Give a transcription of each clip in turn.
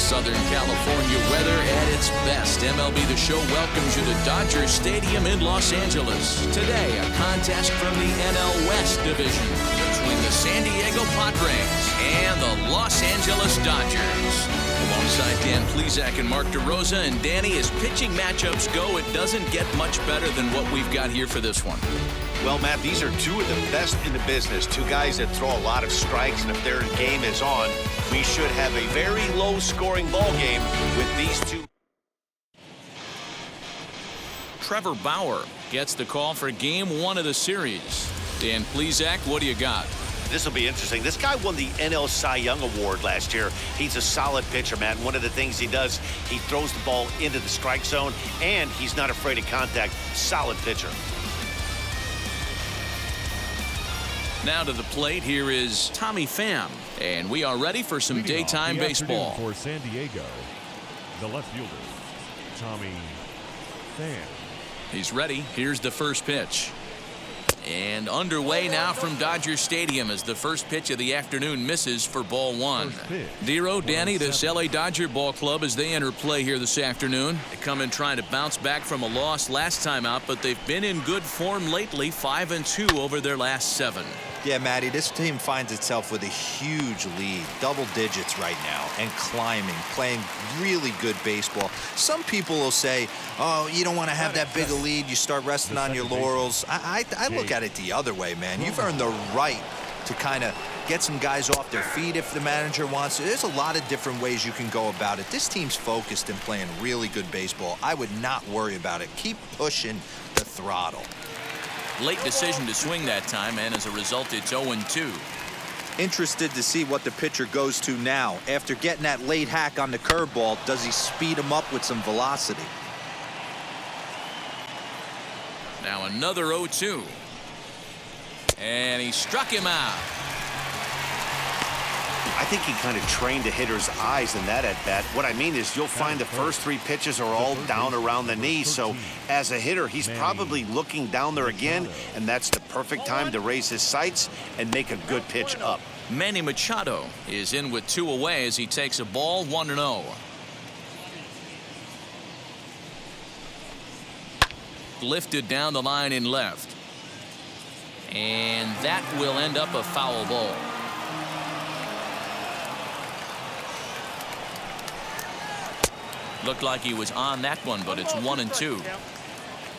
Southern California weather at its best. MLB The Show welcomes you to Dodger Stadium in Los Angeles. Today, a contest from the NL West division between the San Diego Padres and the Los Angeles Dodgers. Alongside Dan Plesac and Mark DeRosa, and Danny, as pitching matchups go, it doesn't get much better than what we've got here for this one. Well, Matt, these are two of the best in the business. Two guys that throw a lot of strikes, and if their game is on, we should have a very low-scoring ball game with these two. Trevor Bauer gets the call for Game 1 of the series. Dan Plesac, what do you got? This will be interesting. This guy won the NL Cy Young Award last year. He's a solid pitcher, man. One of the things he does, he throws the ball into the strike zone, and he's not afraid of contact. Solid pitcher. Now to the plate, here is Tommy Pham, and we are ready for some daytime baseball. For San Diego, the left fielder, Tommy Pham. He's ready. Here's the first pitch. And underway now from Dodger Stadium as the first pitch of the afternoon misses for ball one. Dero, Danny, this LA Dodger ball club as they enter play here this afternoon. They come in trying to bounce back from a loss last time out, but they've been in good form lately, 5-2 over their last 7. Yeah, Matty, this team finds itself with a huge lead, double digits right now, and climbing, playing really good baseball. Some people will say, oh, you don't want to have that big a lead, you start resting on your laurels. I look at it the other way, man. You've earned the right to kind of get some guys off their feet if the manager wants to. There's a lot of different ways you can go about it. This team's focused and playing really good baseball. I would not worry about it. Keep pushing the throttle. Late decision to swing that time, and as a result, it's 0-2. Interested to see what the pitcher goes to now. After getting that late hack on the curveball, does he speed him up with some velocity? Now another 0-2. And he struck him out. I think he kind of trained the hitter's eyes in that at-bat. What I mean is you'll find the first 3 pitches are all down around the knee. So as a hitter, he's probably looking down there again, and that's the perfect time to raise his sights and make a good pitch up. Manny Machado is in with 2 away as he takes a ball 1-0. Lifted down the line in left. And that will end up a foul ball. Looked like he was on that one, but it's 1-2.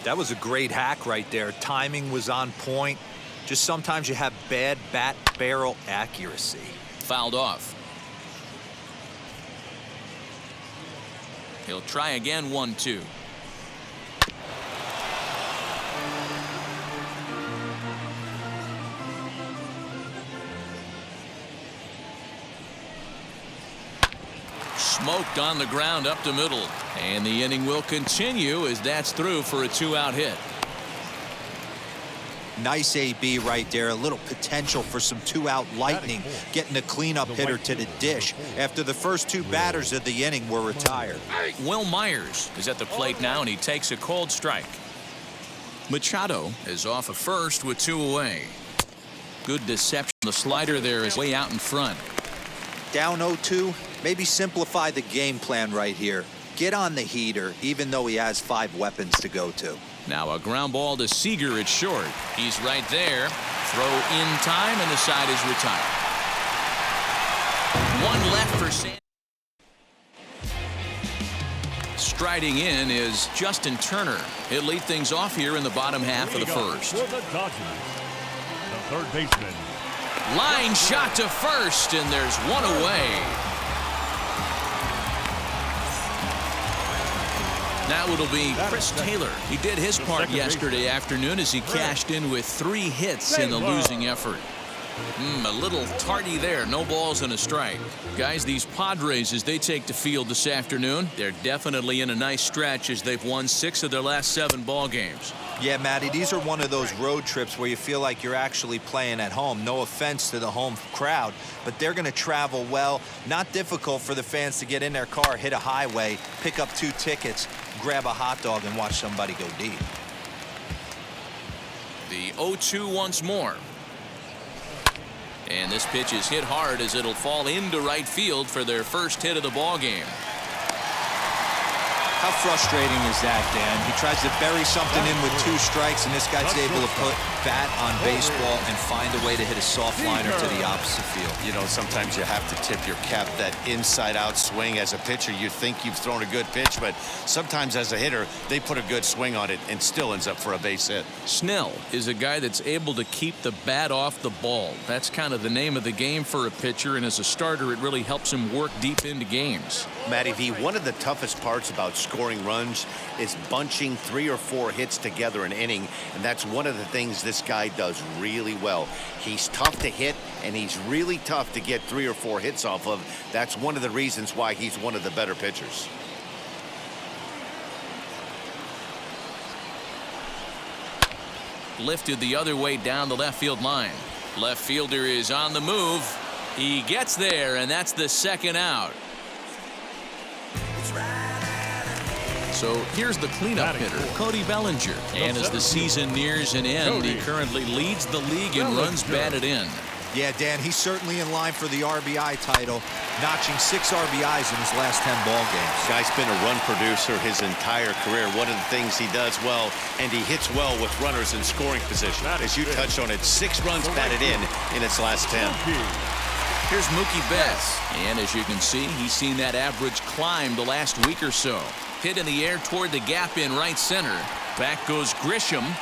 That was a great hack right there. Timing was on point. Just sometimes you have bad bat barrel accuracy. Fouled off. He'll try again, 1-2. Smoked on the ground up the middle, and the inning will continue as that's through for a 2-out hit. Nice AB right there. A little potential for some 2-out lightning, getting a cleanup hitter to the dish after the first 2 batters of the inning were retired. Will Myers is at the plate now, and he takes a cold strike. Machado is off of first with 2 away. Good deception. The slider there is way out in front. Down 0-2, maybe simplify the game plan right here. Get on the heater, even though he has 5 weapons to go to. Now a ground ball to Seager at short. He's right there. Throw in time, and the side is retired. 1 left for San. Striding in is Justin Turner. He'll lead things off here in the bottom half of the first. For the Dodgers, the third baseman. Line shot to first, and there's 1 away. Now it'll be Chris Taylor. He did his part yesterday afternoon as he cashed in with 3 hits in the losing effort. A little tardy there. No balls and a strike. Guys, these Padres, as they take the field this afternoon, they're definitely in a nice stretch as they've won 6 of their last 7 ball games. Yeah, Matty, these are one of those road trips where you feel like you're actually playing at home. No offense to the home crowd, but they're going to travel well. Not difficult for the fans to get in their car, hit a highway, pick up 2 tickets, grab a hot dog, and watch somebody go deep. The 0-2 once more. And this pitch is hit hard as it'll fall into right field for their first hit of the ball game. How frustrating is that, Dan? He tries to bury something in with 2 strikes, and this guy's able to put bat on baseball and find a way to hit a soft liner to the opposite field. You know, sometimes you have to tip your cap. That inside-out swing as a pitcher, you think you've thrown a good pitch, but sometimes as a hitter, they put a good swing on it and still ends up for a base hit. Snell is a guy that's able to keep the bat off the ball. That's kind of the name of the game for a pitcher, and as a starter, it really helps him work deep into games. Matty V, one of the toughest parts about scoring runs is bunching 3 or 4 hits together an inning, and that's one of the things this guy does really well. He's tough to hit, and he's really tough to get 3 or 4 hits off of. That's one of the reasons why he's one of the better pitchers. Lifted the other way down the left field line. Left fielder is on the move. He gets there, and that's the second out. So here's the cleanup hitter, Cody Bellinger. And as the season nears an end, he currently leads the league in runs batted in. Yeah, Dan, he's certainly in line for the RBI title, notching 6 RBIs in his last 10 ball games. Guy's been a run producer his entire career. One of the things he does well, and he hits well with runners in scoring position. As you touched on it, 6 runs batted in its last 10. Here's Mookie Betts, and as you can see, he's seen that average climb the last week or so. Hit in the air toward the gap in right center. Back goes Grisham,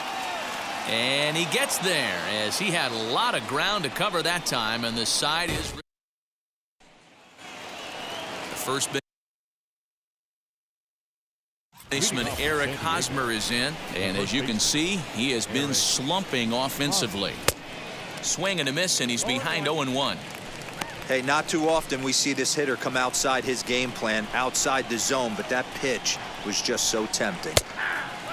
and he gets there as he had a lot of ground to cover that time, and the side is the first baseman Eric Hosmer is in, and as you can see, he has been slumping offensively. Swing and a miss, and he's behind 0-1. Hey, not too often we see this hitter come outside his game plan, outside the zone, but that pitch was just so tempting.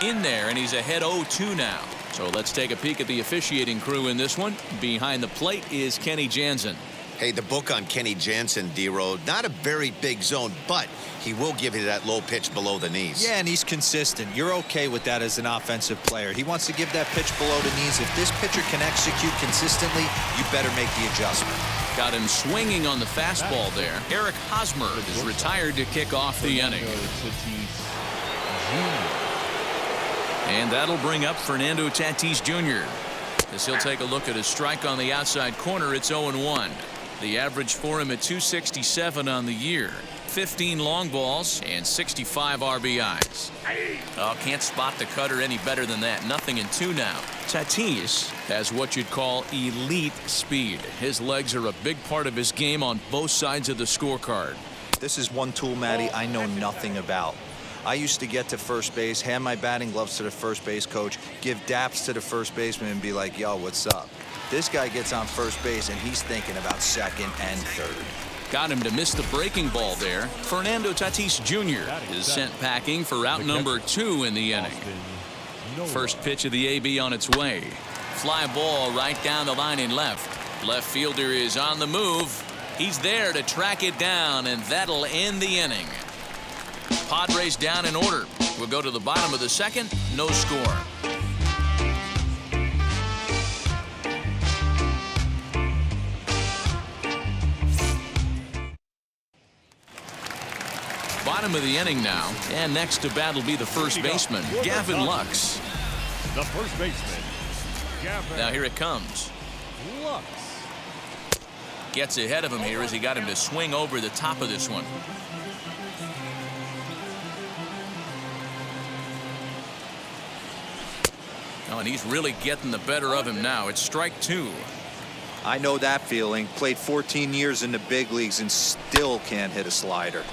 In there, and he's ahead 0-2 now. So let's take a peek at the officiating crew in this one. Behind the plate is Kenny Jansen. Hey, the book on Kenny Jansen, D-Road, not a very big zone, but he will give you that low pitch below the knees. Yeah, and he's consistent. You're okay with that as an offensive player. He wants to give that pitch below the knees. If this pitcher can execute consistently, you better make the adjustment. Got him swinging on the fastball there. Eric Hosmer is retired to kick off the inning. And that'll bring up Fernando Tatis Jr. As he'll take a look at a strike on the outside corner, it's 0-1. The average for him at 267 on the year. 15 long balls and 65 RBIs. Oh, can't spot the cutter any better than that. Nothing in 2 now. Tatis has what you'd call elite speed. His legs are a big part of his game on both sides of the scorecard. This is one tool, Matty, I know nothing about. I used to get to first base, hand my batting gloves to the first base coach, give daps to the first baseman and be like, yo, what's up? This guy gets on first base and he's thinking about second and third. Got him to miss the breaking ball there. Fernando Tatis Jr. is sent packing for out number 2 in the inning. First pitch of the AB on its way. Fly ball right down the line in left. Left fielder is on the move. He's there to track it down, and that'll end the inning. Padres down in order. We'll go to the bottom of the second. No score. Bottom of the inning now, and next to bat will be the first baseman, Gavin Lux. The first baseman, Gavin. Now here it comes. Lux. Gets ahead of him here as he got him to swing over the top of this one. Oh, and he's really getting the better of him now. It's strike 2. I know that feeling. Played 14 years in the big leagues and still can't hit a slider.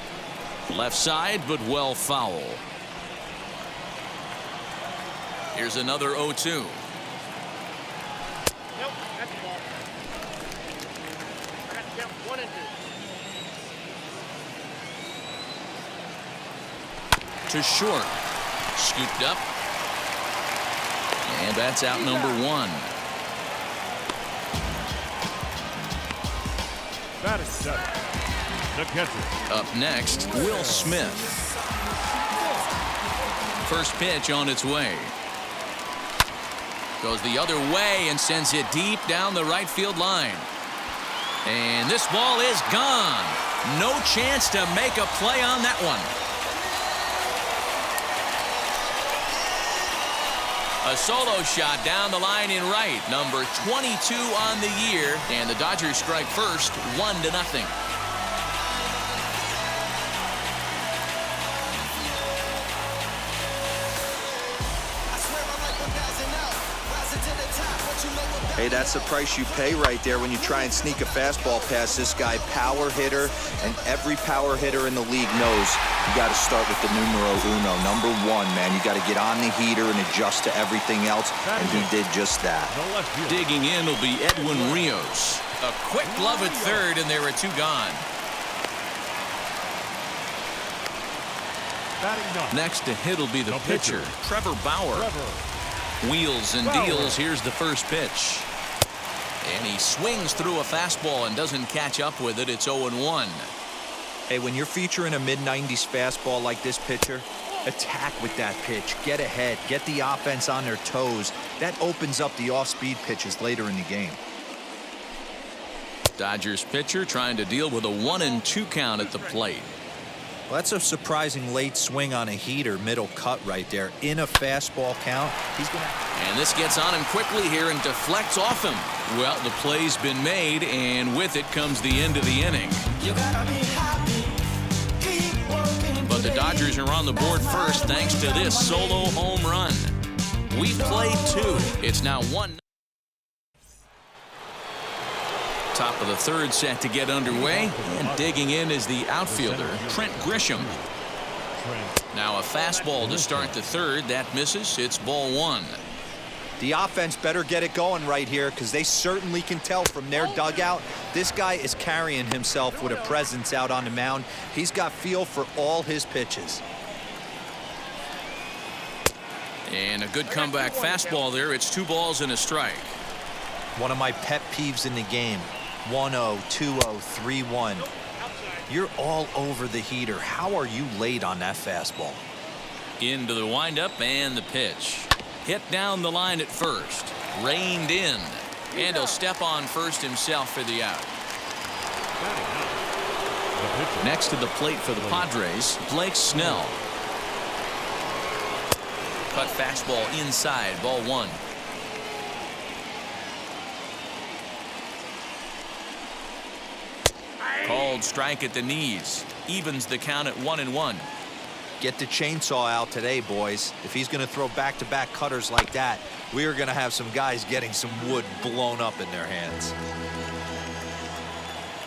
Left side, but well foul. Here's another 0-2. Nope, that's the ball. I got to count 1 and 2. To short. Scooped up. And that's out number 1. That is 7. The catcher. Up next, Will Smith. First pitch on its way. Goes the other way and sends it deep down the right field line. And this ball is gone. No chance to make a play on that one. A solo shot down the line in right. Number 22 on the year. And the Dodgers strike first, 1-0. Hey, that's the price you pay right there when you try and sneak a fastball past this guy. Power hitter, and every power hitter in the league knows you got to start with the numero uno, number one, man. You got to get on the heater and adjust to everything else, and he did just that. Digging in will be Edwin Rios. A quick glove at third, and there are two gone. Next to hit will be the pitcher, Trevor Bauer. Wheels and deals. Here's the first pitch. And he swings through a fastball and doesn't catch up with it. It's 0-1. Hey, when you're featuring a mid-90s fastball like this pitcher, attack with that pitch. Get ahead. Get the offense on their toes. That opens up the off-speed pitches later in the game. Dodgers pitcher trying to deal with a 1-2 count at the plate. Well, that's a surprising late swing on a heater, middle cut right there. In a fastball count, he's going to... And this gets on him quickly here and deflects off him. Well, the play's been made, and with it comes the end of the inning. But the Dodgers are on the board first thanks to this solo home run. We've played two. It's now 1. Top of the third set to get underway, and digging in is the outfielder, Trent Grisham. Now a fastball to start the third. That misses. It's ball one. The offense better get it going right here, because they certainly can tell from their dugout this guy is carrying himself with a presence out on the mound. He's got feel for all his pitches. And a good comeback fastball there. It's 2 balls and a strike. One of my pet peeves in the game. 1-0, 2-0, 3-1. You're all over the heater. How are you late on that fastball? Into the windup and the pitch. Hit down the line at first. Reined in. And he'll step on first himself for the out. Next to the plate for the Padres, Blake Snell. Cut fastball inside, ball one. Called strike at the knees. Evens the count at 1-1. Get the chainsaw out today, boys. If he's going to throw back-to-back cutters like that, we are going to have some guys getting some wood blown up in their hands.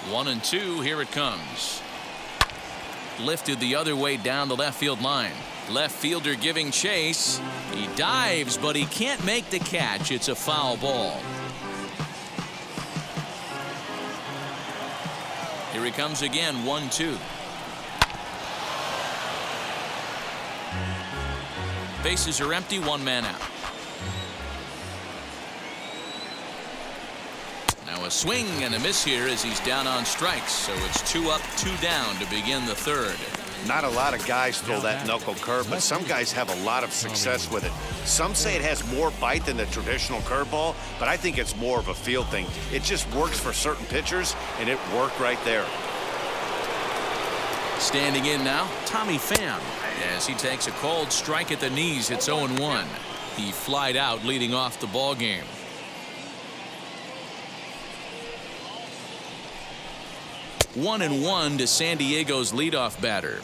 1-2. Here it comes. Lifted the other way down the left field line. Left fielder giving chase. He dives, but he can't make the catch. It's a foul ball. Here he comes again, 1-2. Bases are empty, 1 man out. Now a swing and a miss here as he's down on strikes. So it's 2 up, 2 down to begin the third. Not a lot of guys throw that knuckle curve, but some guys have a lot of success with it. Some say it has more bite than the traditional curveball, but I think it's more of a feel thing. It just works for certain pitchers, and it worked right there. Standing in now, Tommy Pham, as he takes a called strike at the knees. It's 0-1. He flied out leading off the ball game. One and one to San Diego's leadoff batter.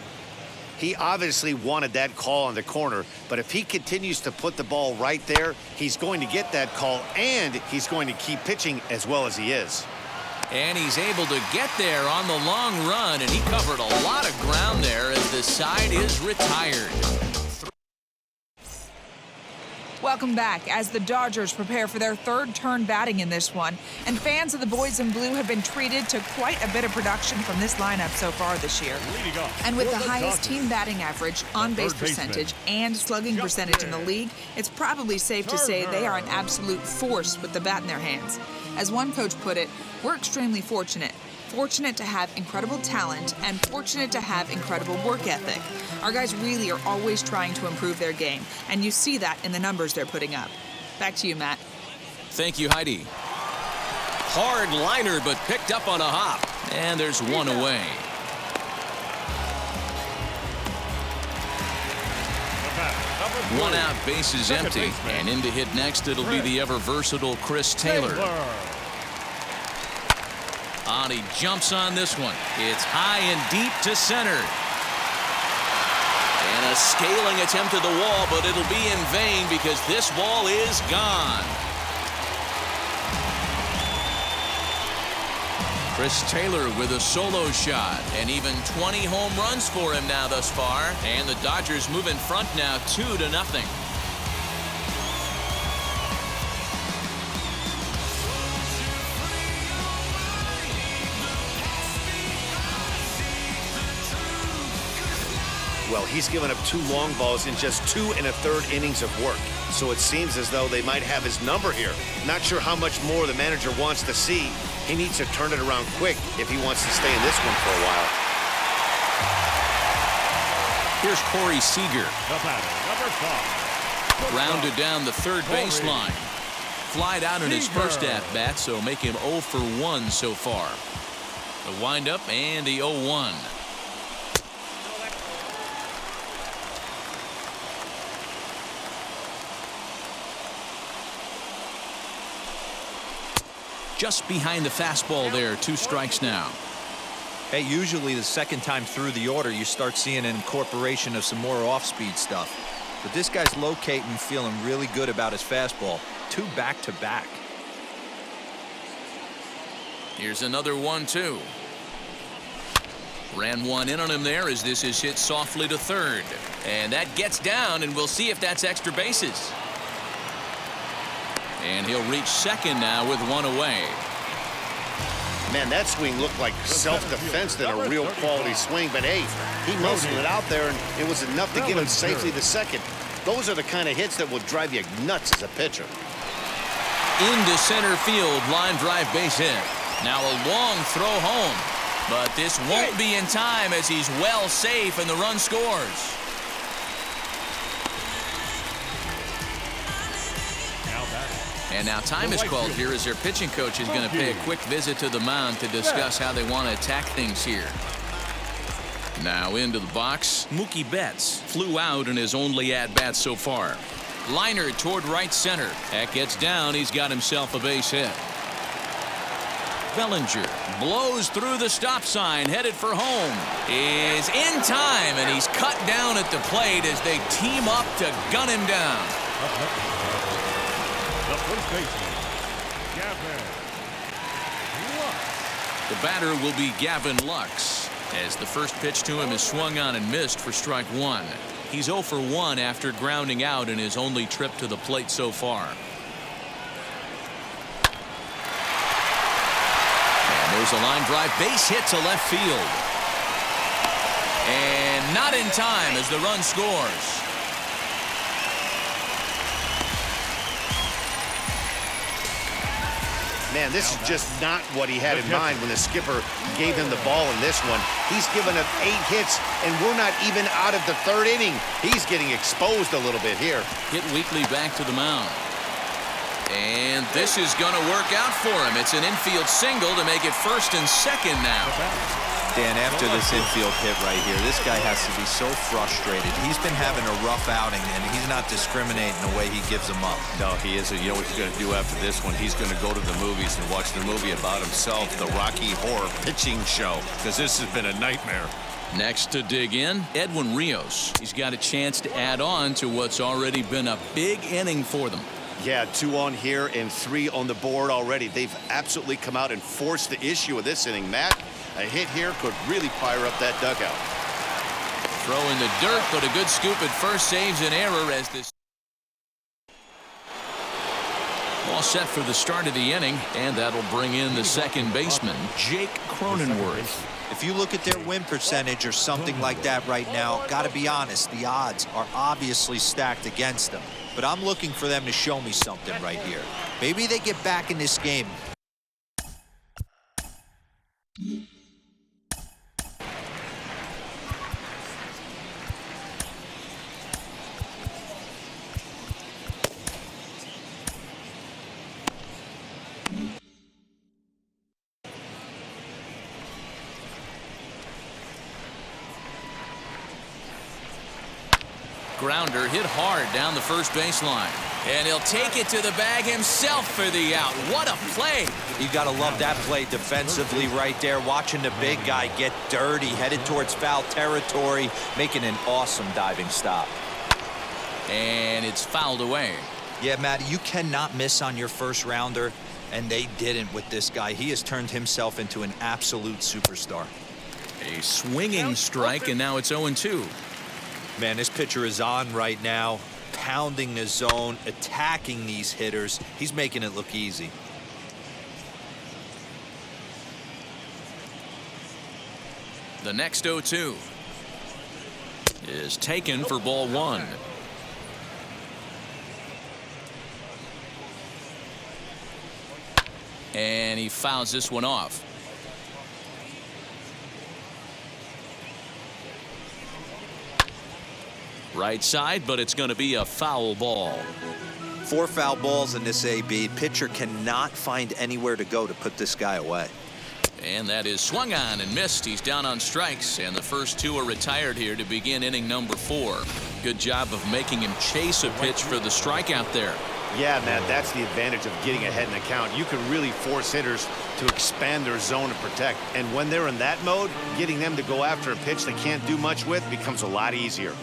He obviously wanted that call on the corner, but if he continues to put the ball right there, he's going to get that call, and he's going to keep pitching as well as he is. And he's able to get there on the long run, and he covered a lot of ground there as the side is retired. Welcome back as the Dodgers prepare for their third turn batting in this one. And fans of the boys in blue have been treated to quite a bit of production from this lineup so far this year. And with the highest team batting average, on-base percentage, and slugging percentage in the league, it's probably safe to say they are an absolute force with the bat in their hands. As one coach put it, we're extremely fortunate. Fortunate to have incredible talent and fortunate to have incredible work ethic. Our guys really are always trying to improve their game, and you see that in the numbers they're putting up. Back to you, Matt. Thank you, Heidi. Hard liner, but picked up on a hop. And there's one away. One out, bases empty. And in to hit next, it'll be the ever-versatile Chris Taylor. And he jumps on this one. It's high and deep to center. And a scaling attempt at the wall, but it'll be in vain because this ball is gone. Chris Taylor with a solo shot, and even 20 home runs for him now thus far. And the Dodgers move in front now 2-0. Well, he's given up 2 long balls in just 2 1/3 innings of work. So it seems as though they might have his number here. Not sure how much more the manager wants to see. He needs to turn it around quick if he wants to stay in this one for a while. Here's Corey Seager. The batter, number 5. Rounded down the third baseline. Flied out in his first at-bat, so make him 0 for 1 so far. The windup and the 0-1. Just behind the fastball there. 2 strikes now. Hey, usually the second time through the order, you start seeing an incorporation of some more off-speed stuff. But this guy's locating, feeling really good about his fastball. 2 back-to-back. Here's another 1-2. Ran one in on him there as this is hit softly to third. And that gets down, and we'll see if that's extra bases. And he'll reach second now with 1 away. Man, that swing looked like self-defense than a real quality swing. But, hey, he muscled it out there, and it was enough to get him safely to second. Those are the kind of hits that will drive you nuts as a pitcher. Into center field, line drive base hit. Now a long throw home. But this won't be in time as he's well safe and the run scores. And now time is called here as their pitching coach is going to pay a quick visit to the mound to discuss how they want to attack things here. Now into the box, Mookie Betts flew out in his only at-bat so far. Liner toward right center. That gets down. He's got himself a base hit. Bellinger blows through the stop sign, headed for home. Is in time, and he's cut down at the plate as they team up to gun him down. The first baseman, Gavin Lux. The batter will be Gavin Lux, as the first pitch to him is swung on and missed for strike 1. He's 0 for 1 after grounding out in his only trip to the plate so far. And there's a line drive base hit to left field. And not in time as the run scores. Man, this is just not what he had in mind when the skipper gave him the ball in this one. He's given up 8 hits, and we're not even out of the 3rd inning. He's getting exposed a little bit here. Hit weakly back to the mound. And this is going to work out for him. It's an infield single to make it 1st and 2nd now. Dan, after this infield hit right here, this guy has to be so frustrated. He's been having a rough outing, and he's not discriminating the way he gives them up. No, he isn't. You know what he's going to do after this one? He's going to go to the movies and watch the movie about himself, the Rocky Horror Pitching Show, because this has been a nightmare. Next to dig in, Edwin Rios. He's got a chance to add on to what's already been a big inning for them. Yeah, 2 on here and 3 on the board already. They've absolutely come out and forced the issue of this inning. Matt, a hit here could really fire up that dugout. Throw in the dirt, but a good scoop at first saves an error as this. All set for the start of the inning, and that'll bring in the second baseman, Jake Cronenworth. If you look at their win percentage or something like that right now, got to be honest, the odds are obviously stacked against them. But I'm looking for them to show me something right here. Maybe they get back in this game. grounder hit hard down the first baseline. And he'll take it to the bag himself for the out. What a play. You got to love that play defensively right there, watching the big guy get dirty, headed towards foul territory, making an awesome diving stop. And it's fouled away. Yeah, Matt, you cannot miss on your first rounder, and they didn't with this guy. He has turned himself into an absolute superstar. A swinging strike, and now it's 0-2. Man, this pitcher is on right now, pounding the zone, attacking these hitters. He's making it look easy. The next 0-2 is taken for ball one. And he fouls this one off. Right side, but it's going to be a foul ball. 4 foul balls in this AB. Pitcher cannot find anywhere to go to put this guy away. And that is swung on and missed. He's down on strikes, and the first 2 are retired here to begin inning number 4. Good job of making him chase a pitch for the strikeout there. Yeah, Matt, that's the advantage of getting ahead in the count. You can really force hitters to expand their zone and protect. And when they're in that mode, getting them to go after a pitch they can't do much with becomes a lot easier.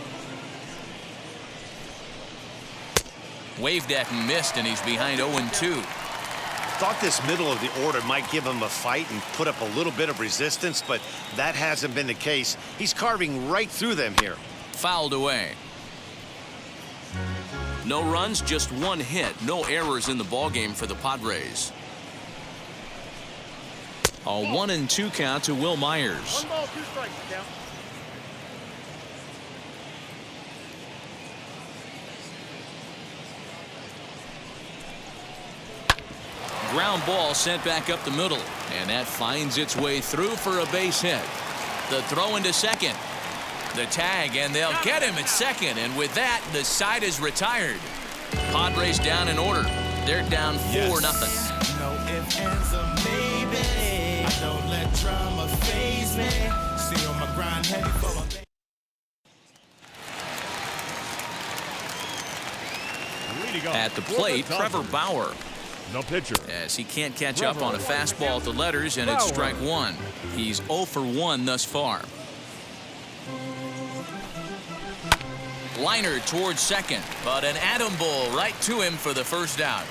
Waved at and missed, and he's behind 0-2. Thought this middle of the order might give him a fight and put up a little bit of resistance, but that hasn't been the case. He's carving right through them here. Fouled away. No runs, just 1 hit. No errors in the ballgame for the Padres. A 1-2 count to Will Myers. 1 ball, 2 strikes, count. Ground ball sent back up the middle, and that finds its way through for a base hit. The throw into second. The tag, and they'll get him at second, and with that, the side is retired. Padres down in order. They're down 4-0. No ifs, ands, or maybe. I don't let drama faze me. See on my grind heavy for my At the plate, Trevor Bauer. The pitcher. As he can't catch up on a fastball at the letters, and it's strike 1. He's 0 for 1 thus far. Liner towards second, but an Adam Bull right to him for the first out.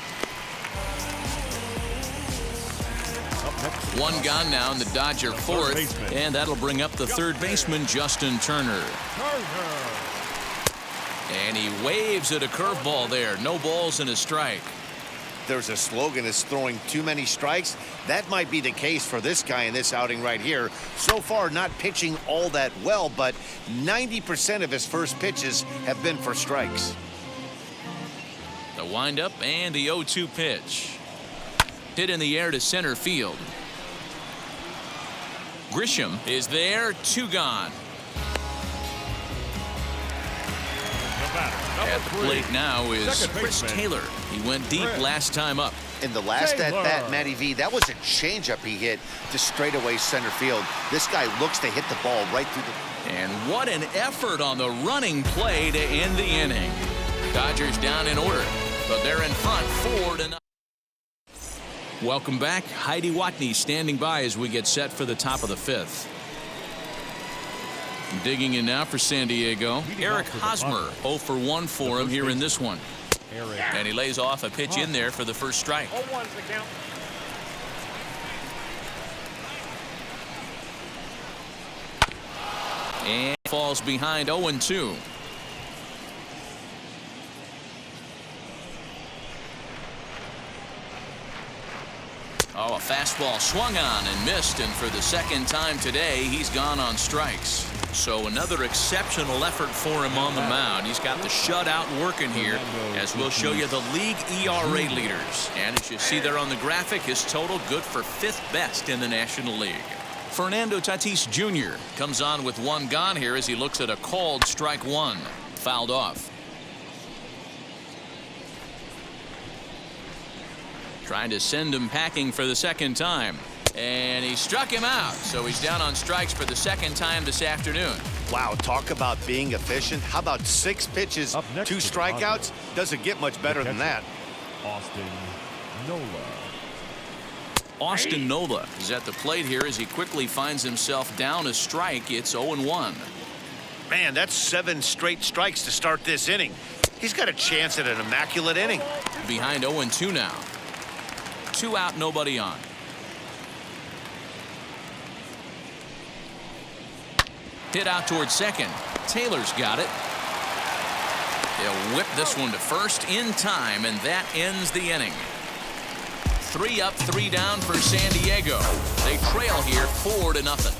1 gone now in the Dodger 4th, and that'll bring up the third baseman, Justin Turner. And he waves at a curveball there. No balls and a strike. There's a slogan that's throwing too many strikes. That might be the case for this guy in this outing right here. So far, not pitching all that well, but 90% of his first pitches have been for strikes. The windup and the 0-2 pitch. Hit in the air to center field. Grisham is there, 2 gone. At the plate now is Chris Taylor. He went deep last time up. In the last at-bat, Matty V, that was a changeup he hit to straightaway center field. This guy looks to hit the ball right through the... And what an effort on the running play to end the inning. Dodgers down in order, but they're in front 4-0. Welcome back. Heidi Watney standing by as we get set for the top of the 5th. Digging in now for San Diego, Eric Hosmer. 0 for 1 for him here in this one. And he lays off a pitch in there for the first strike. 0-1's the count. And falls behind 0-2. Oh, a fastball swung on and missed, and for the second time today, he's gone on strikes. So another exceptional effort for him on the mound. He's got the shutout working here, as we'll show you the league ERA leaders. And as you see there on the graphic, his total good for 5th best in the National League. Fernando Tatis Jr. comes on with 1 gone here as he looks at a called strike 1. Fouled off. Trying to send him packing for the second time. And he struck him out, so he's down on strikes for the second time this afternoon. Wow, talk about being efficient. How about 6 pitches, Up next 2 for the strikeouts? Padres. Doesn't get much better than that. Austin Nola. Austin Nola is at the plate here as he quickly finds himself down a strike. It's 0-1. Man, that's 7 straight strikes to start this inning. He's got a chance at an immaculate inning. Behind 0-2 now. 2 out, nobody on. Hit out towards second. Taylor's got it. He'll whip this one to first in time, and that ends the inning. 3 up, 3 down for San Diego. They trail here 4-0.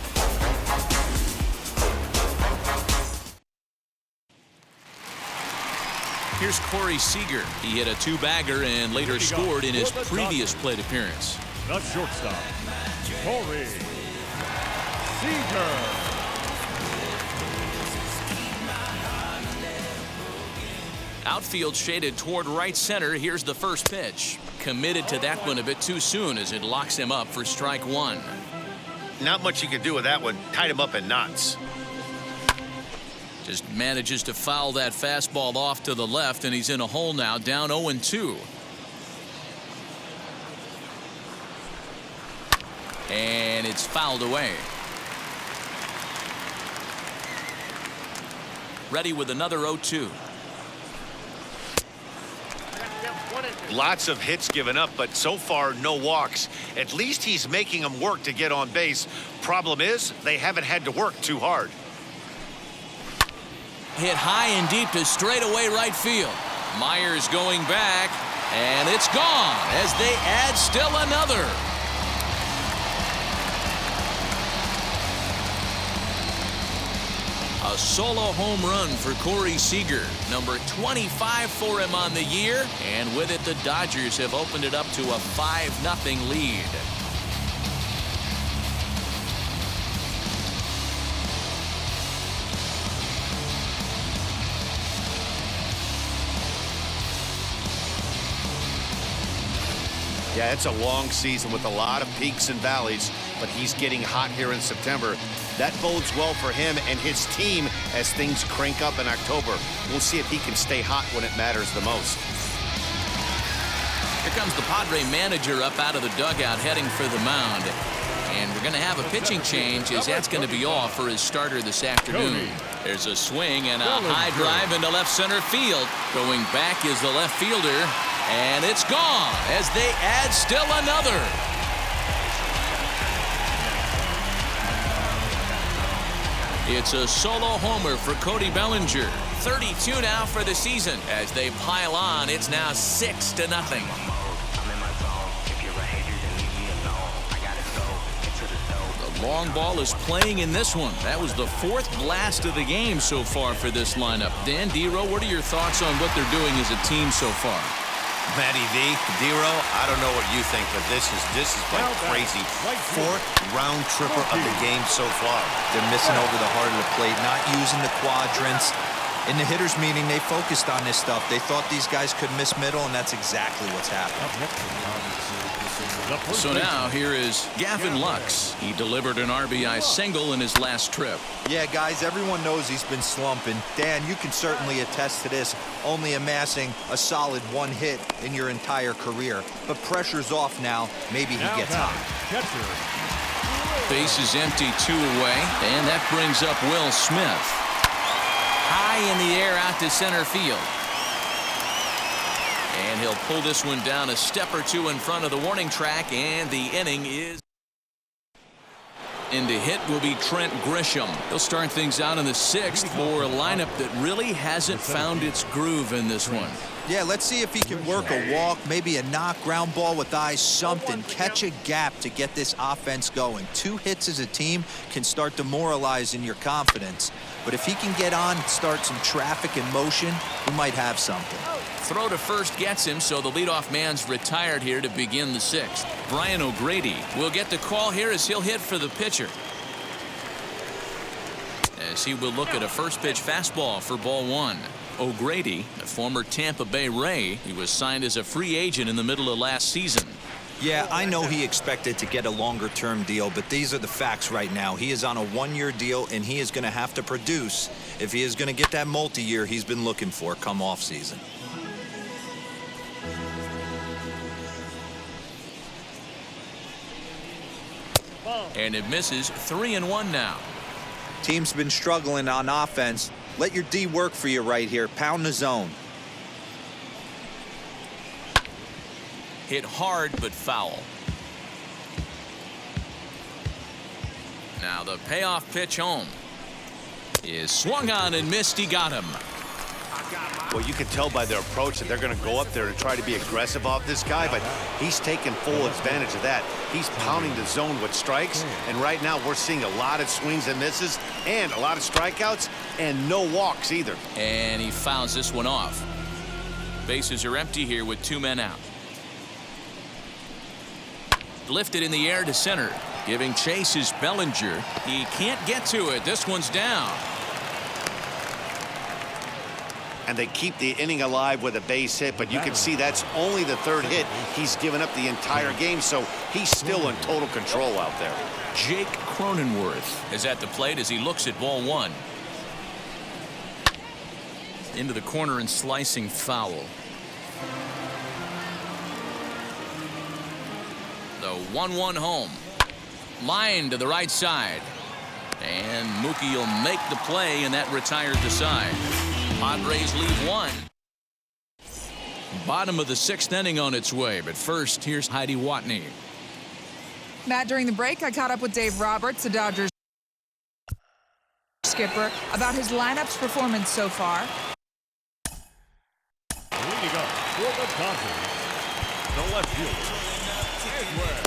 Here's Corey Seager. He hit a 2-bagger and later scored in his previous plate appearance. The shortstop, Corey Seager. Outfield shaded toward right center. Here's the first pitch. Committed to that one a bit too soon as it locks him up for strike 1. Not much you can do with that one. Tied him up in knots. Just manages to foul that fastball off to the left, and he's in a hole now, down 0-2. And it's fouled away. Ready with another 0-2. Lots of hits given up, but so far no walks. At least he's making them work to get on base. Problem is, they haven't had to work too hard. Hit high and deep to straightaway right field. Myers going back, and it's gone as they add still another. A solo home run for Corey Seager, number 25 for him on the year, and with it the Dodgers have opened it up to a 5-0 lead. Yeah, it's a long season with a lot of peaks and valleys, but he's getting hot here in September. That bodes well for him and his team as things crank up in October. We'll see if he can stay hot when it matters the most. Here comes the Padre manager up out of the dugout heading for the mound. And we're going to have a pitching change as that's going to be off for his starter this afternoon. There's a swing and a high drive into left center field. Going back is the left fielder. And it's gone as they add still another. It's a solo homer for Cody Bellinger. 32 now for the season. As they pile on, it's now 6-0. The long ball is playing in this one. That was the 4th blast of the game so far for this lineup. Dan Dero, what are your thoughts on what they're doing as a team so far? Matty V, Dero, I don't know what you think, but this is like crazy. 4th round tripper of the game so far. They're missing over the heart of the plate, not using the quadrants. In the hitters meeting, they focused on this stuff. They thought these guys could miss middle, and that's exactly what's happening. So now here is Gavin Lux. He delivered an RBI single in his last trip. Yeah, guys, everyone knows he's been slumping. Dan, you can certainly attest to this, only amassing a solid 1 hit in your entire career. But pressure's off now. Maybe he gets hot. Base is empty, 2 away, and that brings up Will Smith. High in the air out to center field. And he'll pull this one down a step or 2 in front of the warning track, and the inning is. In to hit will be Trent Grisham. He'll start things out in the 6th for a lineup that really hasn't found its groove in this one. Yeah, let's see if he can work a walk, maybe a knock, ground ball with eyes, something. Catch a gap to get this offense going. 2 hits as a team can start demoralizing your confidence. But if he can get on and start some traffic in motion, we might have something. Throw to first gets him, so the leadoff man's retired here to begin the 6th. Brian O'Grady will get the call here as he'll hit for the pitcher. As he will look at a first pitch fastball for ball 1. O'Grady, a former Tampa Bay Ray, he was signed as a free agent in the middle of last season. Yeah, I know he expected to get a longer-term deal, but these are the facts right now. He is on a one-year deal, and he is going to have to produce if he is going to get that multi-year he's been looking for come off-season. And it misses. 3-1 now. Team's been struggling on offense. Let your D work for you right here. Pound the zone. Hit hard but foul. Now the payoff pitch home is swung on and missed. He got him. Well, you can tell by their approach that they're going to go up there to try to be aggressive off this guy, but he's taking full advantage of that. He's pounding the zone with strikes, and right now we're seeing a lot of swings and misses and a lot of strikeouts and no walks either. And he fouls this one off. Bases are empty here with 2 men out. Lifted in the air to center. Giving chase is Bellinger. He can't get to it. This one's down. And they keep the inning alive with a base hit, but you can see that's only the 3rd hit he's given up the entire game, so he's still in total control out there. Jake Cronenworth is at the plate as he looks at ball 1. Into the corner and slicing foul. The 1-1 home. Line to the right side. And Mookie will make the play, and that retires the side. Padres lead 1. Bottom of the 6th inning on its way, but first, here's Heidi Watney. Matt, during the break, I caught up with Dave Roberts, the Dodgers skipper, about his lineup's performance so far. Leading up for the Dodgers, the left fielder, Edward.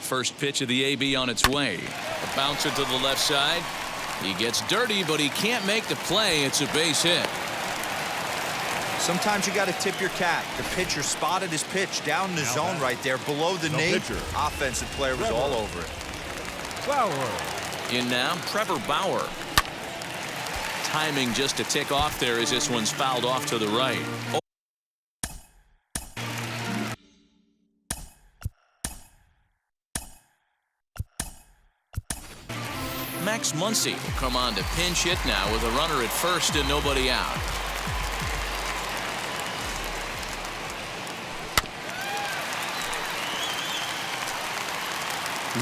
First pitch of the AB on its way. A bouncer to the left side. He gets dirty, but he can't make the play. It's a base hit. Sometimes you got to tip your cap. The pitcher spotted his pitch down in the zone right there below the knee. Offensive player was all over it. In now, Trevor Bauer. Timing just a tick off there as this one's fouled off to the right. Max Muncy will come on to pinch hit now with a runner at first and nobody out.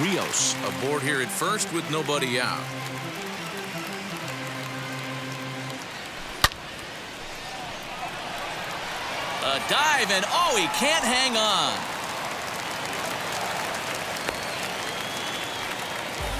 Rios aboard here at first with nobody out. A dive, and oh, he can't hang on.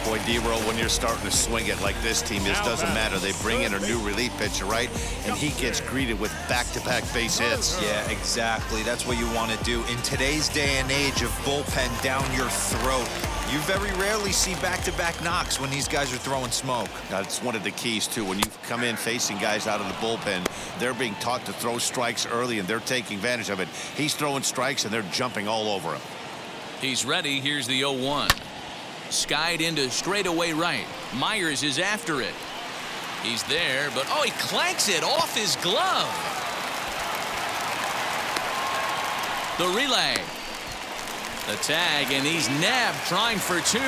Boy, D-Roll, when you're starting to swing it like this team is, doesn't matter. They bring in a new relief pitcher, right? And he gets greeted with back-to-back base hits. Yeah, exactly. That's what you want to do. In today's day and age of bullpen down your throat, you very rarely see back-to-back knocks when these guys are throwing smoke. That's one of the keys, too. When you come in facing guys out of the bullpen, they're being taught to throw strikes early, and they're taking advantage of it. He's throwing strikes, and they're jumping all over him. He's ready. Here's the 0-1. Skied into straightaway right. Myers is after it. He's there, but oh, he clanks it off his glove. The relay. The tag, and he's nabbed trying for 2. The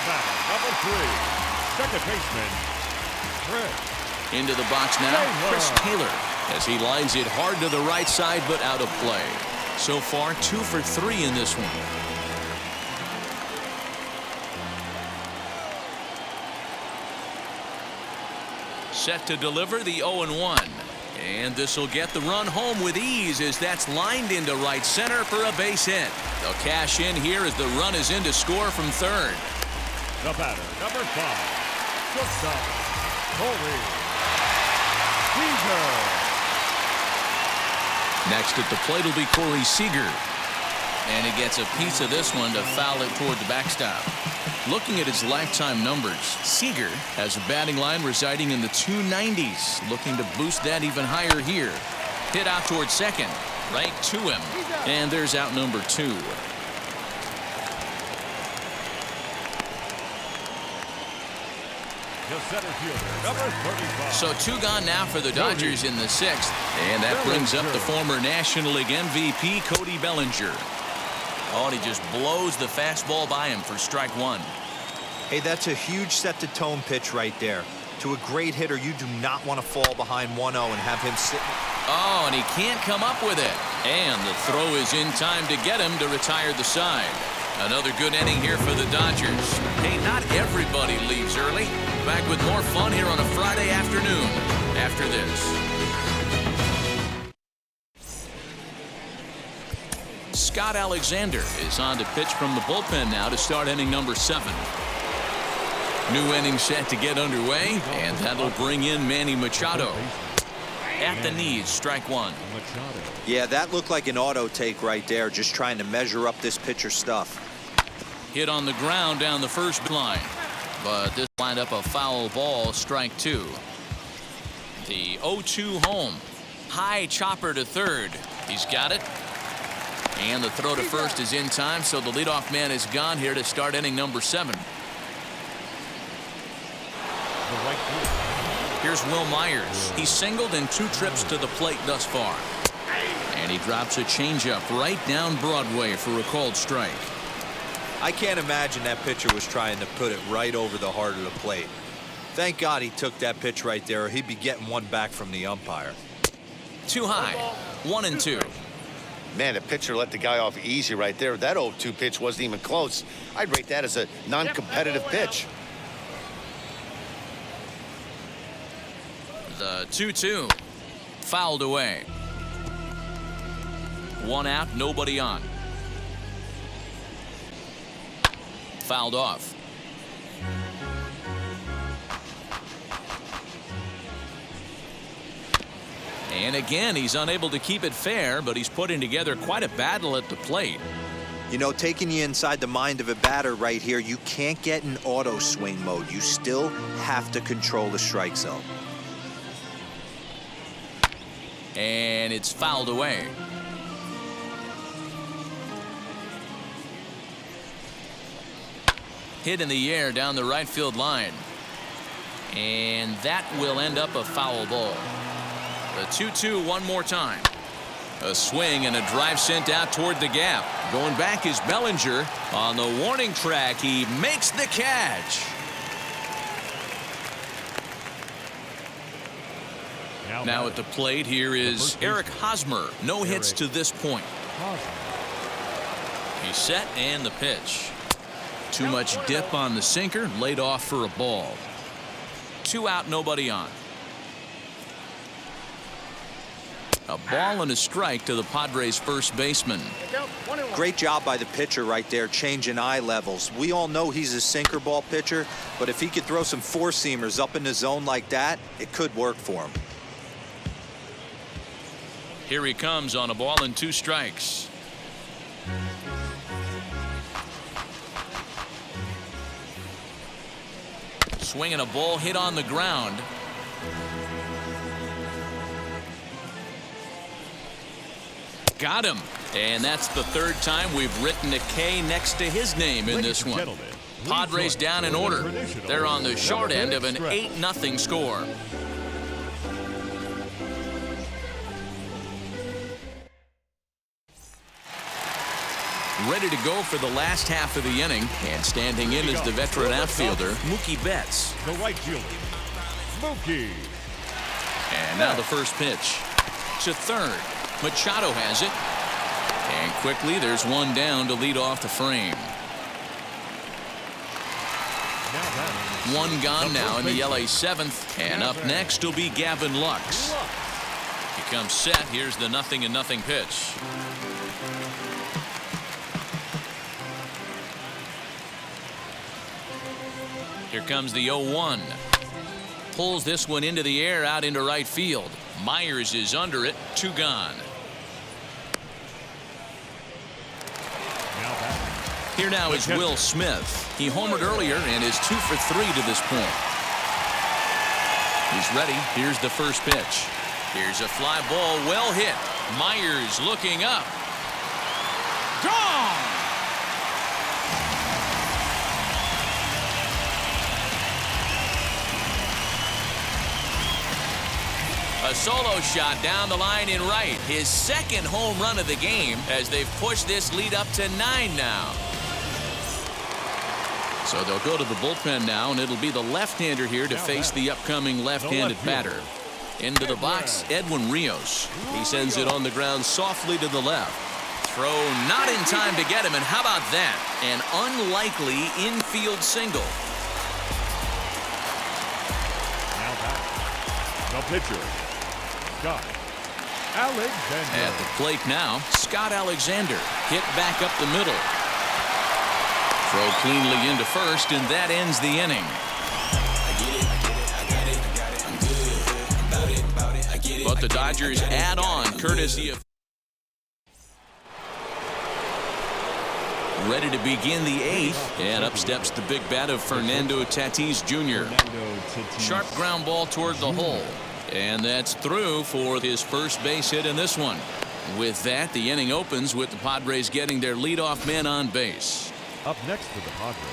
batter, number 3, second baseman, Chris. Into the box now, Chris Taylor, as he lines it hard to the right side, but out of play. So far, 2 for 3 in this one. Set to deliver the 0-1. And this will get the run home with ease as that's lined into right center for a base hit. They'll cash in here as the run is in to score from third. The batter, number 5, shortstop, Corey Seager. Next at the plate will be Corey Seager. And he gets a piece of this one to foul it toward the backstop. Looking at his lifetime numbers, Seager has a batting line residing in the 290s. Looking to boost that even higher here. Hit out toward second. Right to him. And there's out number 2. to center fielder, number 35. So 2 gone now for the Dodgers in the 6th. And that brings up the former National League MVP, Cody Bellinger. Oh, and he just blows the fastball by him for strike 1. Hey, that's a huge set-the-tone pitch right there. To a great hitter, you do not want to fall behind 1-0 and have him sit. Oh, and he can't come up with it. And the throw is in time to get him to retire the side. Another good inning here for the Dodgers. Hey, not everybody leaves early. Back with more fun here on a Friday afternoon after this. Scott Alexander is on to pitch from the bullpen now to start inning number 7. New inning set to get underway, and that'll bring in Manny Machado. At the knees, strike 1. Yeah, that looked like an auto take right there, just trying to measure up this pitcher's stuff. Hit on the ground down the first line, but this lined up a foul ball, strike 2. The 0-2 home. High chopper to third. He's got it. And the throw to first is in time, so the leadoff man is gone here to start inning number 7. Here's Will Myers. He's singled in 2 trips to the plate thus far. And he drops a changeup right down Broadway for a called strike. I can't imagine that pitcher was trying to put it right over the heart of the plate. Thank God he took that pitch right there, or he'd be getting one back from the umpire. Too high. 1-2. Man, the pitcher let the guy off easy right there. That 0-2 pitch wasn't even close. I'd rate that as a non-competitive pitch. The 2-2. Fouled away. 1 out, nobody on. Fouled off. And again, he's unable to keep it fair, but he's putting together quite a battle at the plate. You know, taking you inside the mind of a batter right here, you can't get in auto swing mode. You still have to control the strike zone. And it's fouled away. Hit in the air down the right field line. And that will end up a foul ball. The 2-2 one more time. A swing and a drive sent out toward the gap. Going back is Bellinger. On the warning track, he makes the catch. Now at the plate here is Eric Hosmer. No hits to this point. He's set and the pitch. Too much dip on the sinker, laid off for a ball. 2 out, nobody on. A ball and a strike to the Padres first baseman. Great job by the pitcher right there, changing eye levels. We all know he's a sinker ball pitcher, but if he could throw some four-seamers up in the zone like that, it could work for him. Here he comes on a ball and 2 strikes. Swinging a ball hit on the ground. Got him. And that's the 3rd time we've written a K next to his name in this one. Padres down in order. They're on the short end of an 8-0 score. Ready to go for the last half of the inning, and standing in is the veteran outfielder, Mookie Betts. The right fielder, Mookie. And now the first pitch. To third. Machado has it. And quickly there's one down to lead off the frame. One gone now in the LA 7th. And up next will be Gavin Lux. He comes set. Here's the 0-0 pitch. Here comes the 0-1. Pulls this one into the air out into right field. Myers is under it. 2 gone. Here now is Will Smith. He homered earlier and is 2 for 3 to this point. He's ready. Here's the first pitch. Here's a fly ball well hit. Myers looking up. Gone! A solo shot down the line in right. His second home run of the game as they've pushed this lead up to 9 now. So they'll go to the bullpen now, and it'll be the left-hander here to face the upcoming left-handed batter. Into the box, Edwin Rios. He sends it on the ground softly to the left. Throw not in time to get him, and how about that? An unlikely infield single. Now back. The pitcher, Scott Alexander. At the plate now, Scott Alexander. Hit back up the middle. Throw cleanly into first, and that ends the inning. But the Dodgers add on, courtesy of... Ready to begin the 8th, and up steps the big bat of Fernando Tatis Jr. Sharp ground ball toward the hole, and that's through for his first base hit in this one. With that, the inning opens with the Padres getting their leadoff man on base. Up next for the Padres.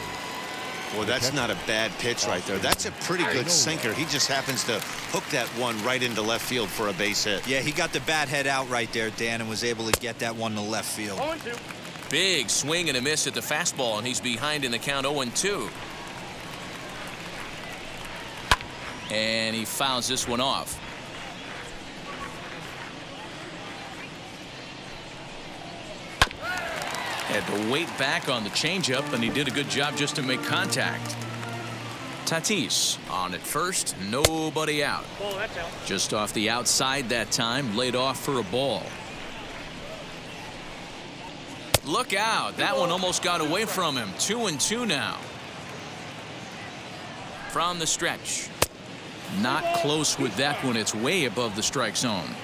Well, that's not a bad pitch right there. That's a pretty good sinker. He just happens to hook that one right into left field for a base hit. Yeah, he got the bat head out right there, Dan, and was able to get that one to left field. Big swing and a miss at the fastball, and he's behind in the count 0-2. And he fouls this one off. Had to wait back on the changeup, and he did a good job just to make contact. Tatis on at first, nobody out. Oh, that's out. Just off the outside that time, laid off for a ball. Look out. That one almost got away from him. 2-2 now. From the stretch. Not close with that one. It's way above the strike zone.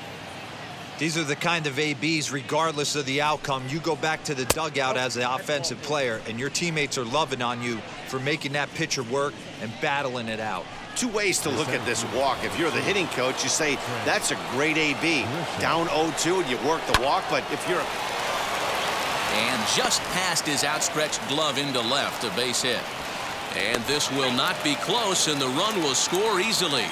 These are the kind of ABs, regardless of the outcome, you go back to the dugout as an offensive player, and your teammates are loving on you for making that pitcher work and battling it out. Two ways to look at this walk. If you're the hitting coach, you say, that's a great AB. Down 0-2 and you work the walk, but if you're... And just past his outstretched glove into left, a base hit. And this will not be close, and the run will score easily.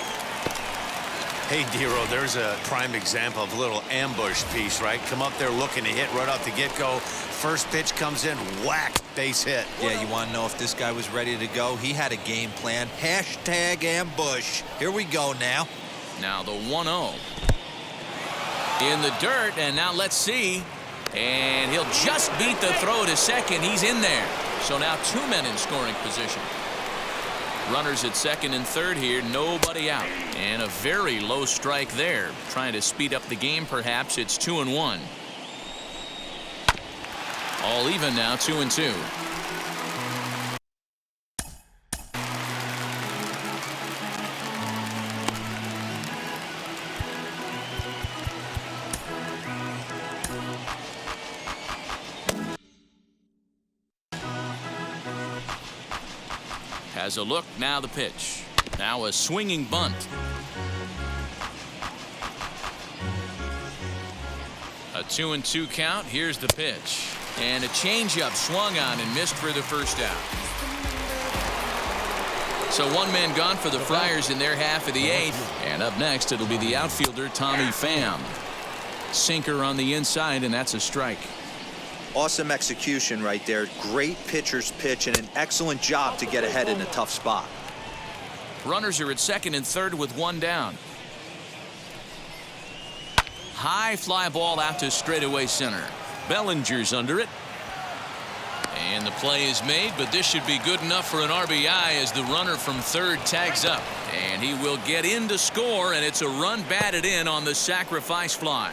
Hey, Dero, there's a prime example of a little ambush piece, right? Come up there looking to hit right off the get-go. First pitch comes in, whack, base hit. Yeah, you want to know if this guy was ready to go? He had a game plan. Hashtag ambush. Here we go now. Now the 1-0. In the dirt, and now let's see. And he'll just beat the throw to second. He's in there. So now 2 men in scoring position. Runners at second and third here, nobody out. And a very low strike there. Trying to speed up the game, perhaps. It's 2-1. All even now, 2-2. Has a look, now the pitch. Now a swinging bunt. A 2-2 count. Here's the pitch. And a changeup swung on and missed for the first out. So one man gone for the Friars in their half of the 8th. And up next, it'll be the outfielder, Tommy Pham. Sinker on the inside, and that's a strike. Awesome execution right there. Great pitcher's pitch and an excellent job to get ahead in a tough spot. Runners are at second and third with one down. High fly ball out to straightaway center. Bellinger's under it. And the play is made, but this should be good enough for an RBI as the runner from third tags up. And he will get in to score, and it's a run batted in on the sacrifice fly.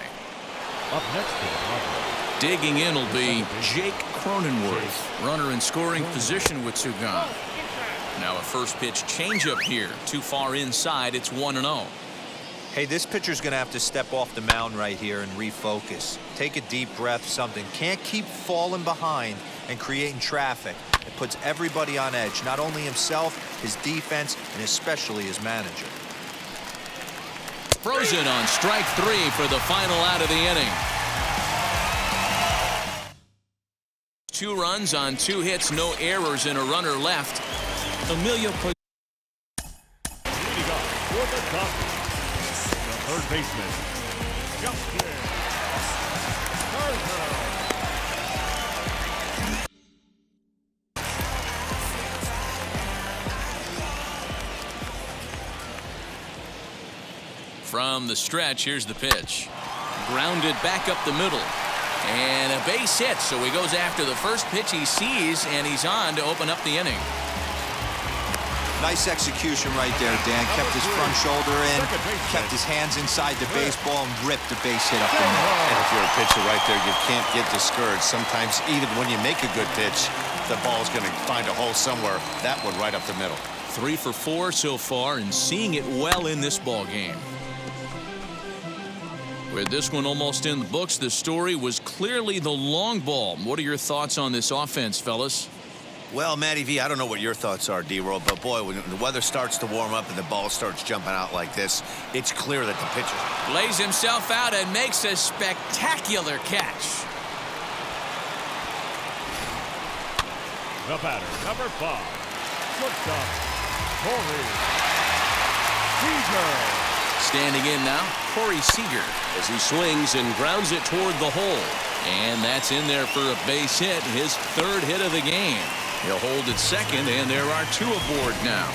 Up next for the Padres. Digging in will be Jake Cronenworth. Runner in scoring position with two gone. Now a first pitch changeup here. Too far inside. It's 1-0. Hey, this pitcher's going to have to step off the mound right here and refocus. Take a deep breath, something. Can't keep falling behind and creating traffic. It puts everybody on edge, not only himself, his defense, and especially his manager. Frozen on strike 3 for the final out of the inning. 2 runs on 2 hits, no errors, and a runner left. Emilio Leading off for the Dodgers, the Third baseman, Justin Carter. From the stretch, here's the pitch. Grounded back up the middle. And a base hit, so he goes after the first pitch he sees, and he's on to open up the inning. Nice execution right there, Dan. Kept his front shoulder in, kept his hands inside the baseball, and ripped the base hit up the middle. And if you're a pitcher right there, you can't get discouraged. Sometimes even when you make a good pitch, the ball's going to find a hole somewhere. That one right up the middle. 3 for 4 so far, and seeing it well in this ball game. With this one almost in the books, the story was clearly the long ball. What are your thoughts on this offense, fellas? Well, Matty V, I don't know what your thoughts are, D-Roll, but boy, when the weather starts to warm up and the ball starts jumping out like this, it's clear that the pitcher Lays himself out and makes a spectacular catch. The batter, number 5, shortstop, Corey Seager. Standing in now, Corey Seager, as he swings and grounds it toward the hole. And that's in there for a base hit, his third hit of the game. He'll hold at second, and there are 2 aboard now.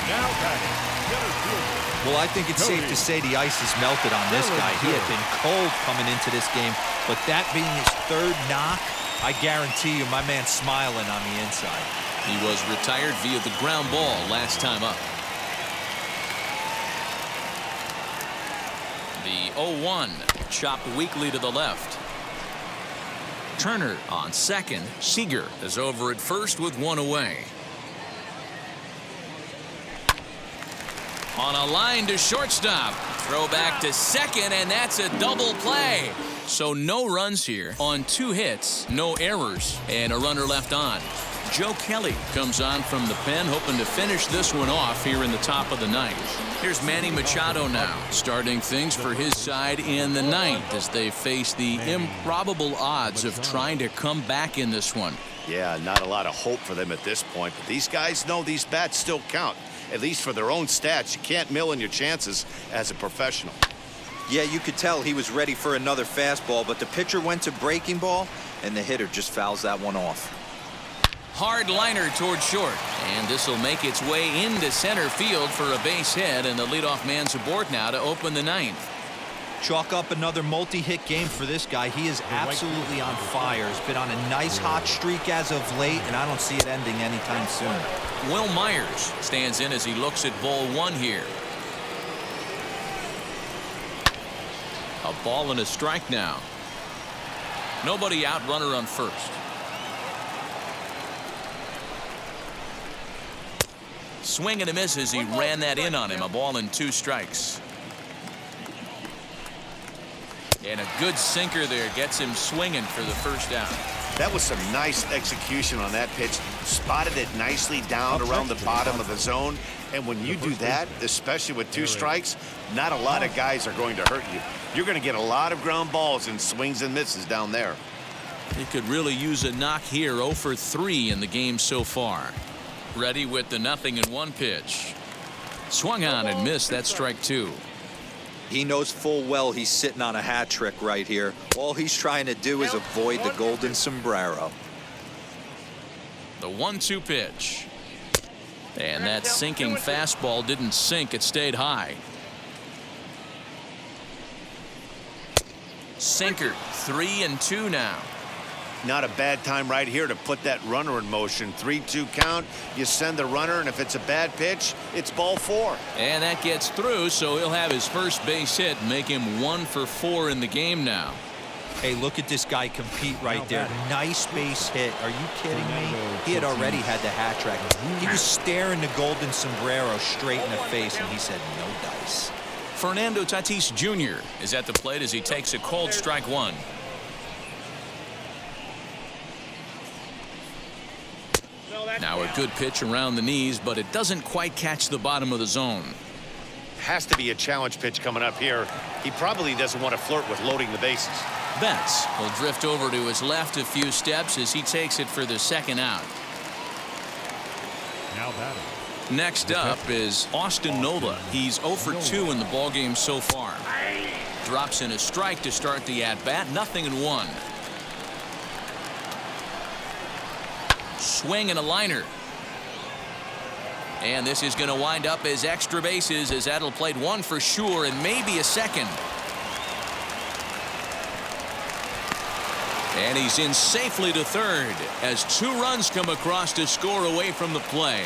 Now batting, center fielder. Well, I think it's safe to say the ice has melted on this guy. He had been cold coming into this game, but that being his third knock, I guarantee you my man's smiling on the inside. He was retired via the ground ball last time up. The 0-1 chopped weakly to the left. Turner on second. Seager is over at first with 1 away. On a line to shortstop. Throw back to second, and that's a double play. So no runs here on 2 hits, no errors, and a runner left on. Joe Kelly comes on from the pen, hoping to finish this one off here in the top of the 9th. Here's Manny Machado now, starting things for his side in the 9th as they face the improbable odds of trying to come back in this one. Yeah, not a lot of hope for them at this point, but these guys know these bats still count, at least for their own stats. You can't mill in your chances as a professional. Yeah, you could tell he was ready for another fastball, but the pitcher went to breaking ball, and the hitter just fouls that one off. Hard liner toward short, and this will make its way into center field for a base hit, and the leadoff man's aboard now to open the 9th. Chalk up another multi-hit game for this guy. He is absolutely on fire. He's been on a nice hot streak as of late, and I don't see it ending anytime soon. Will Myers stands in as he looks at ball 1 here. A ball and a strike now. Nobody out, runner on first. Swing and a miss as he ran that in on him. A ball and 2 strikes. And a good sinker there gets him swinging for the first out. That was some nice execution on that pitch. Spotted it nicely down around the bottom of the zone. And when you do that, especially with 2 strikes, not a lot of guys are going to hurt you. You're going to get a lot of ground balls and swings and misses down there. He could really use a knock here. 0 for 3 in the game so far. Ready with the 0-1 pitch. Swung on and missed. That's strike 2. He knows full well he's sitting on a hat trick right here. All he's trying to do is avoid the golden sombrero. The 1-2 pitch. And that sinking fastball didn't sink. It stayed high. Sinker. 3-2 now. Not a bad time right here to put that runner in motion. 3-2 count. You send the runner, and if it's a bad pitch, it's ball 4. And that gets through, so he'll have his first base hit, make him 1 for 4 in the game now. Hey, look at this guy compete right there. Nice base hit. Are you kidding me? He had already had the hat trick. He was staring the golden sombrero straight in the face, and he said no dice. Fernando Tatis Jr. is at the plate as he takes a cold strike 1. Now a good pitch around the knees, but it doesn't quite catch the bottom of the zone. Has to be a challenge pitch coming up here. He probably doesn't want to flirt with loading the bases. Betts will drift over to his left a few steps as he takes it for the second out. Now batting, Next up is Austin Nola. He's 0 for 2 in the ballgame so far. Drops in a strike to start the at-bat. 0-1. Swing and a liner. And this is going to wind up as extra bases, as that'll play one for sure and maybe a second. And he's in safely to third as 2 runs come across to score away from the play.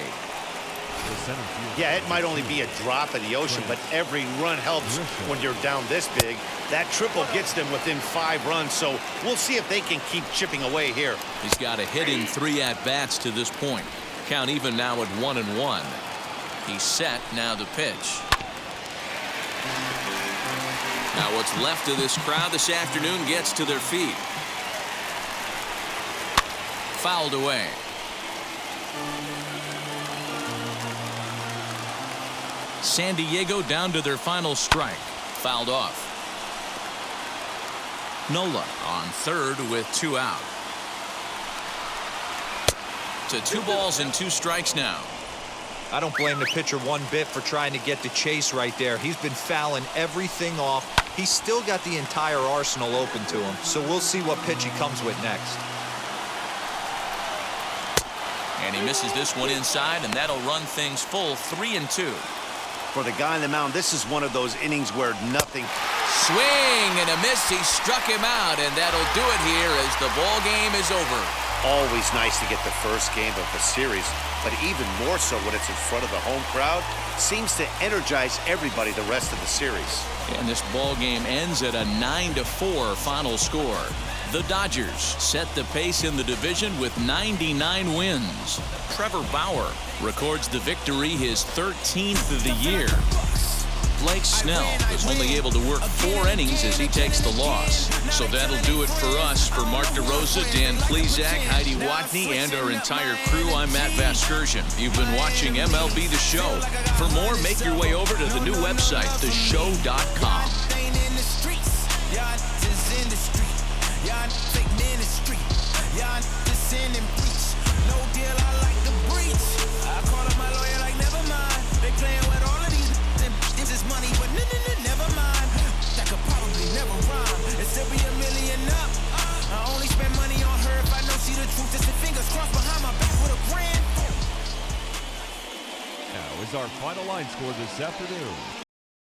Yeah, it might only be a drop in the ocean, but every run helps when you're down this big. That triple gets them within 5 runs, so we'll see if they can keep chipping away here. He's got a hit in 3 at-bats to this point. Count even now at 1-1. He's set. Now the pitch. Now what's left of this crowd this afternoon gets to their feet. Fouled away. San Diego down to their final strike. Fouled off. Nola on third with 2 out. To 2 balls and 2 strikes now. I don't blame the pitcher one bit for trying to get the chase right there. He's been fouling everything off. He's still got the entire arsenal open to him, so we'll see what pitch he comes with next. And he misses this one inside, and that'll run things full 3-2. For the guy on the mound, this is one of those innings where nothing. Swing and a miss. He struck him out, and that'll do it here as the ball game is over. Always nice to get the first game of a series, but even more so when it's in front of the home crowd. Seems to energize everybody the rest of the series. And this ball game ends at a 9-4 final score. The Dodgers set the pace in the division with 99 wins. Trevor Bauer records the victory, his 13th of the year. Blake Snell was only able to work 4 innings as he takes the loss. So that'll do it for us. For Mark DeRosa, Dan Plezak, Heidi Watney, and our entire crew, I'm Matt Vasgersian. You've been watching MLB The Show. For more, make your way over to the new website, theshow.com. Now is our final line score this afternoon.